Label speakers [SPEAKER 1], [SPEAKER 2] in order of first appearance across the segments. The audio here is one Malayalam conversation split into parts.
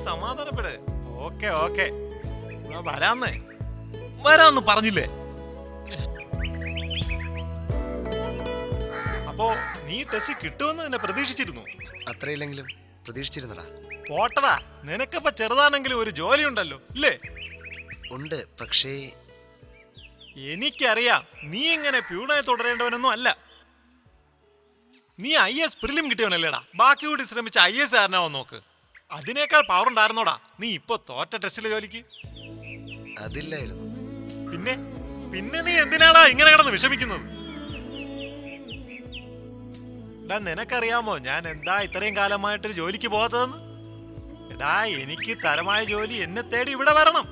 [SPEAKER 1] സമാധാനപ്പെട്. ഓക്കെ ഓക്കെ, വരാന്ന് പറഞ്ഞില്ലേ? അപ്പോ നീ ടെസ്റ്റ് കിട്ടുമെന്ന് തന്നെ പ്രതീക്ഷിച്ചിരുന്നു?
[SPEAKER 2] അത്രയില്ലെങ്കിലും പ്രതീക്ഷിച്ചിരുന്നടാ.
[SPEAKER 1] പോട്ടടാ, നിനക്കിപ്പോ ചെറുതാണെങ്കിലും ഒരു ജോലി ഉണ്ടല്ലോ ഇല്ലേ?
[SPEAKER 2] ഉണ്ട്, പക്ഷേ
[SPEAKER 1] എനിക്കറിയാം നീ ഇങ്ങനെ പ്യൂണായി തുടരേണ്ടവനൊന്നും അല്ല. നീ IAS പ്രിലിം കിട്ടിയവനല്ലേടാ. ബാക്കി കൂടി ശ്രമിച്ച IAS ആരനാവോ നോക്ക്. അതിനേക്കാൾ പവർ ഉണ്ടായിരുന്നോടാ നീ ഇപ്പൊ തോറ്റ ടെസ്റ്റിലെ ജോലിക്ക്.
[SPEAKER 2] അതില്ലായിരുന്നു.
[SPEAKER 1] പിന്നെ പിന്നെ നീ എന്തിനാടാ ഇങ്ങനെ കിടന്ന് വിഷമിക്കുന്നത്? എടാ, നിനക്കറിയാമോ ഞാൻ എന്താ ഇത്രയും കാലമായിട്ടൊരു ജോലിക്ക് പോകാത്തതെന്ന്? എടാ, എനിക്ക് തരമായ ജോലി എന്നെ തേടി ഇവിടെ വരണം.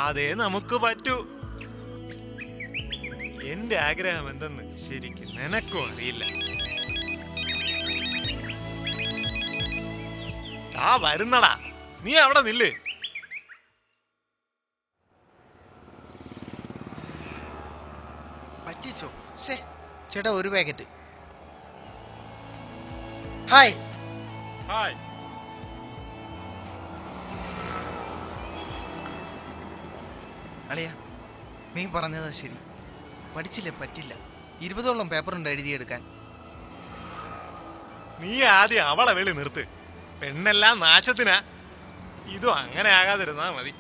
[SPEAKER 1] അതേ നമുക്ക് പറ്റൂ. എന്റെ ആഗ്രഹം എന്തെന്ന് ശരിക്കും നിനക്കും അറിയില്ല. വരുന്നടാ, നീ അവിടെ നില്ല്.
[SPEAKER 3] പറ്റിച്ചോ? ചേട്ടാ, ഒരു പാക്കറ്റ്. Hi
[SPEAKER 1] hi.
[SPEAKER 3] അളിയ, നീ പറഞ്ഞതാ ശരി. പഠിച്ചില്ലേ പറ്റില്ല. 20ഓളം പേപ്പറുണ്ട് എഴുതിയെടുക്കാൻ.
[SPEAKER 1] നീ ആദ്യം അവളെ വെളി നിർത്ത്. പെണ്ണെല്ലാം നാശത്തിനാ. ഇതും അങ്ങനെ ആകാതിരുന്നാ മതി.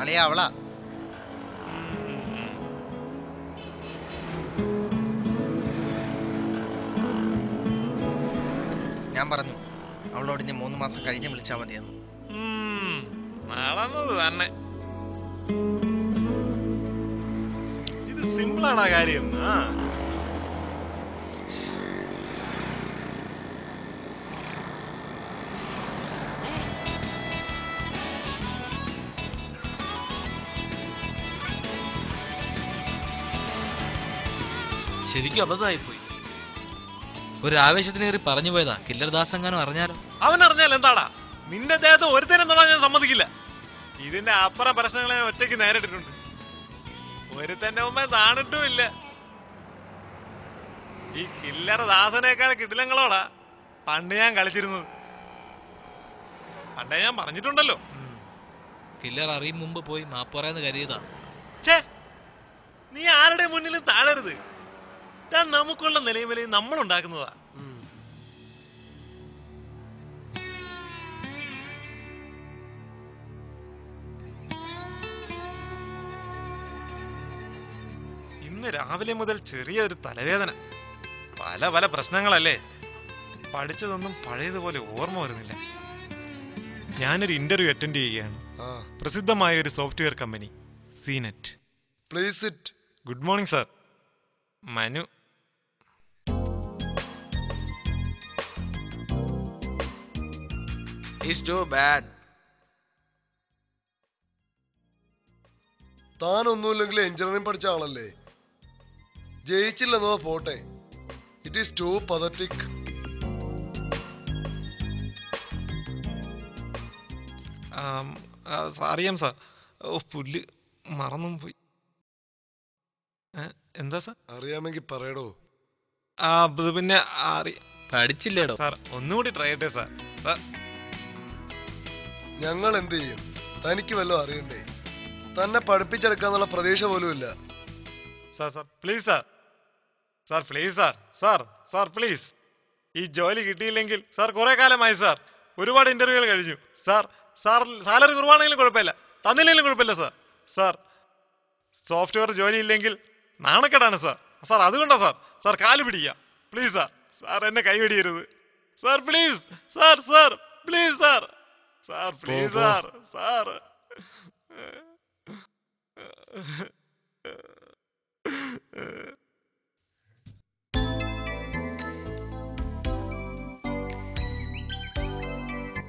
[SPEAKER 3] അളിയ, അവളാ. ഞാൻ പറഞ്ഞു അവളോട് ഞാൻ 3 മാസം കഴിഞ്ഞ് വിളിച്ചാ മതിയെന്ന്.
[SPEAKER 1] നടന്നത് തന്നെ. ഇത് സിമ്പിളാണ് കാര്യം.
[SPEAKER 4] ശരിക്കും അബദ്ധമായിപ്പോയി. ഒരു ആവേശത്തിനേറി പറഞ്ഞു പോയതാ. കില്ലർ ദാസെങ്ങാനും അറിഞ്ഞാലോ?
[SPEAKER 1] അവൻ അറിഞ്ഞാൽ എന്താടാ? നിന്റെ ദേഹത്ത് ഒരുത്തരം തൊടാൻ ഞാൻ സമ്മതിക്കില്ല. ഇതിന്റെ അപ്പുറം പ്രശ്നങ്ങളെ ഒറ്റയ്ക്ക് നേരിട്ടിട്ടുണ്ട്. ഒരുത്തന്റെ മുമ്പേ താണിട്ടും ഇല്ല. ഈ കില്ലർ ദാസനേക്കാൾ കിടിലങ്ങളോടാ പണ്ട് ഞാൻ കളിച്ചിരുന്നത്. പണ്ടേ ഞാൻ പറഞ്ഞിട്ടുണ്ടല്ലോ.
[SPEAKER 4] കില്ലർ അറിയും മുമ്പ് പോയി മാപ്പ് പറയാന്ന് കരുതിയതാ.
[SPEAKER 1] ഛേ, നീ ആരുടെ മുന്നിലും താഴരുത്. നമുക്കുള്ള നിലയും വിലയും നമ്മൾ ഉണ്ടാക്കുന്നതാ. ഇന്ന് രാവിലെ മുതൽ ചെറിയൊരു തലവേദന. പല പല പ്രശ്നങ്ങളല്ലേ. പഠിച്ചതൊന്നും പഴയതുപോലെ ഓർമ്മ വരുന്നില്ല. ഞാനൊരു ഇന്റർവ്യൂ അറ്റൻഡ് ചെയ്യുകയാണ്. പ്രസിദ്ധമായ ഒരു സോഫ്റ്റ്വെയർ കമ്പനി, സീനെറ്റ്.
[SPEAKER 5] Please sit.
[SPEAKER 1] Good morning sir. Manu.
[SPEAKER 4] It's too bad.
[SPEAKER 5] താൻ ഒന്നുമില്ലെങ്കിൽ എഞ്ചിനീയറിംഗ് പഠിച്ച ആളല്ലേ. ജയിച്ചില്ലെന്നോ പോട്ടെ. It is too pathetic.
[SPEAKER 1] അറിയാം സാർ. പുല്ല് മറന്നും പോയി. എന്താ സാർ?
[SPEAKER 5] അറിയാമെങ്കിൽ പറയടോ.
[SPEAKER 1] പിന്നെ
[SPEAKER 4] പഠിച്ചില്ലേടോ
[SPEAKER 1] സാർ? ഒന്നുകൂടി ട്രൈ ചെയ്യട്ടെ സാർ. സാർ,
[SPEAKER 5] ഞങ്ങൾ എന്ത് ചെയ്യും? തനിക്ക് വല്ലതും അറിയണ്ടേ? തന്നെ പഠിപ്പിച്ചെടുക്കാന്നുള്ള പ്രതീക്ഷ പോലും ഇല്ല.
[SPEAKER 1] Sir sir please sir. Sir please sir. Sir sir please. ഈ ജോലി കിട്ടിയില്ലെങ്കിൽ സാർ കുറെ കാലമായി സാർ. ഒരുപാട് ഇന്റർവ്യൂകൾ കഴിഞ്ഞു സാർ. സാർ സാലറി കുറവാണെങ്കിലും കുഴപ്പമില്ല, തന്നില്ലെങ്കിലും കുഴപ്പമില്ല സാർ. സാർ, സോഫ്റ്റ്വെയർ ജോലി ഇല്ലെങ്കിൽ നാണക്കേടാണ് സാർ. സാർ അതുകൊണ്ടാ സാർ. സാർ കാല് പിടിക്കാം പ്ലീസ് സാർ. സാർ എന്നെ കൈപിടിയരുത് sir, please sir. Sir please sir. Sir please sir. Sir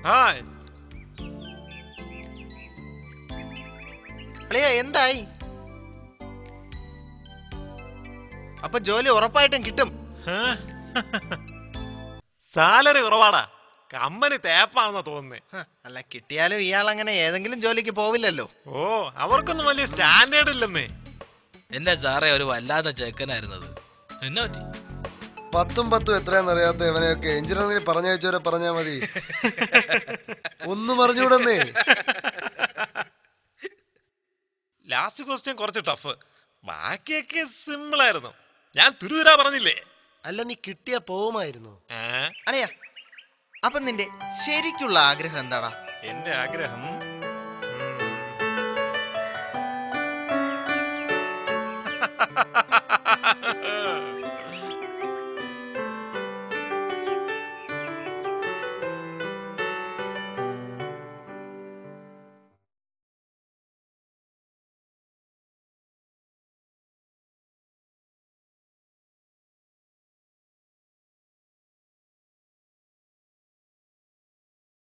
[SPEAKER 1] hi.
[SPEAKER 3] അളിയ, എന്തായി? അപ്പൊ ജോലി ഉറപ്പായിട്ടും കിട്ടും.
[SPEAKER 1] സാലറി കുറവാടാ. കമ്പനി തേപ്പാണെന്നാ തോന്നുന്നേ.
[SPEAKER 3] അല്ല, കിട്ടിയാലും ഇയാൾ അങ്ങനെ ഏതെങ്കിലും ജോലിക്ക് പോവില്ലല്ലോ.
[SPEAKER 1] ഓ, അവർക്കൊന്നും വലിയ സ്റ്റാൻഡേർഡ് ഇല്ലെന്നേ.
[SPEAKER 4] എന്റെ സാറേ, ഒരു വല്ലാത്ത ചെക്കനായിരുന്നത്. എന്നാ പറ്റി?
[SPEAKER 5] 10 എത്രയാന്ന് അറിയാത്ത ഇവനെയൊക്കെ എഞ്ചിനീയറിംഗിന് പറഞ്ഞയച്ചവരെ പറഞ്ഞാ മതി. ഒന്നും പറഞ്ഞുകൂടന്നേ.
[SPEAKER 1] ലാസ്റ്റ് ക്വസ്റ്റ്യൻ കുറച്ച് ടഫ്, ബാക്കിയൊക്കെ സിമ്പിൾ ആയിരുന്നു. ഞാൻ തുരുതുരാ പറഞ്ഞില്ലേ.
[SPEAKER 2] അല്ല, നീ കിട്ടിയാ പോവുമായിരുന്നു.
[SPEAKER 3] അളിയാ, അപ്പൊ നിന്റെ ശരിക്കുള്ള ആഗ്രഹം എന്താടാ?
[SPEAKER 1] എന്റെ ആഗ്രഹം